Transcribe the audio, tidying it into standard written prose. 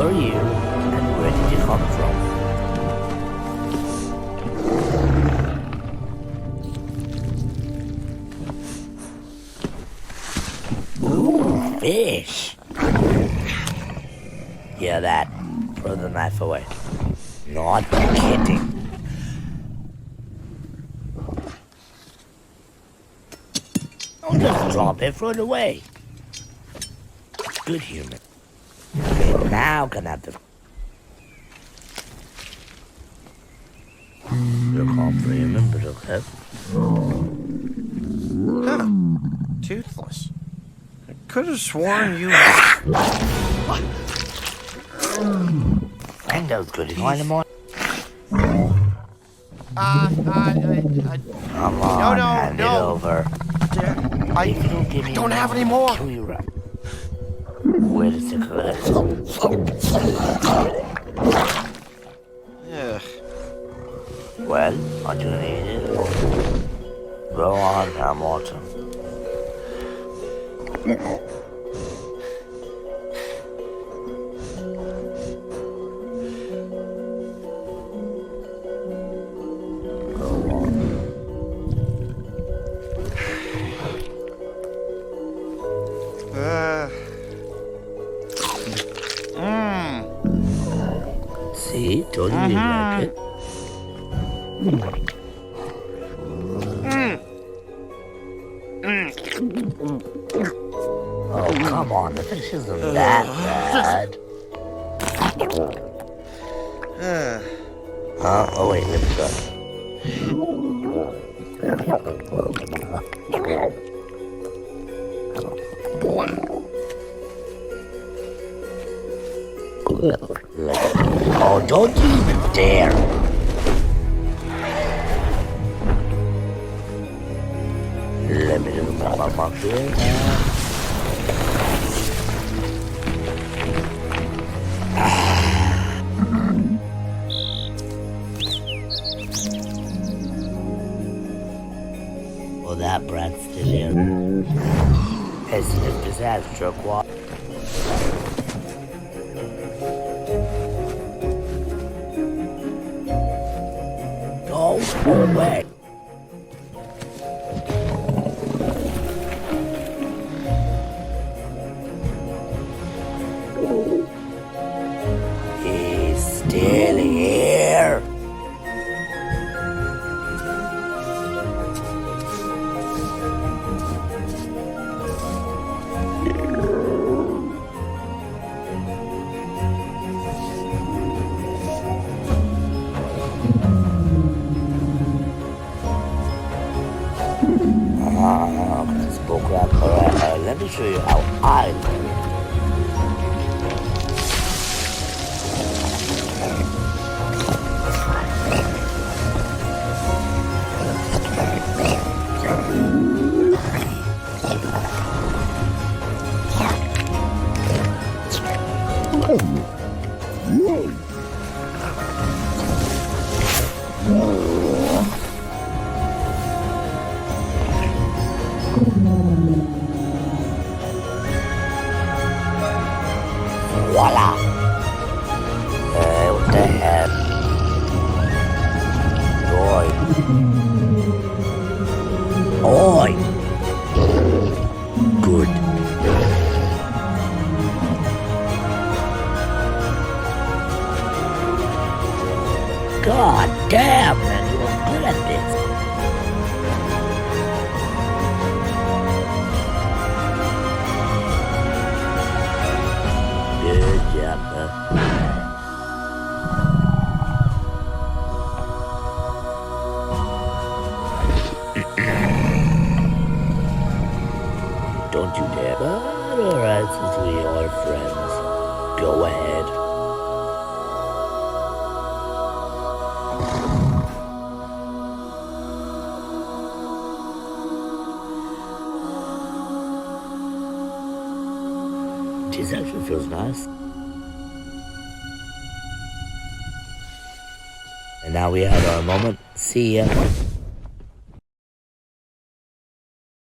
are you? And where did you come from? Ooh, fish. Yeah, that. Throw the knife away. Not kidding. Don't just drop it, throw it away. Good human. Okay, now can I have the... You're calm for human, but okay. Huh. Toothless. I could have sworn you... And that was good. You want more? Come Come on, hand it over. I don't have any more. Kill you right. Wait a second. Ugh. Well, what do you need? Go on, Hamilton. See, told you you'd like it. Oh, come on, the fish isn't that bad. Oh wait, let me go. Oh, don't you even dare. Let me just pop up my fish. Well, that brat's still here. Hey, sniff his ass, jerkwad. Go away. He's still here. Let me show you how I learn. Voila! Hey, what the heck? Oi! Oi! Good. God damn, man, you're good at this. Good job, man. Don't you dare. But alright, since we are friends, go ahead. This actually feels nice. And now we have our moment. See ya.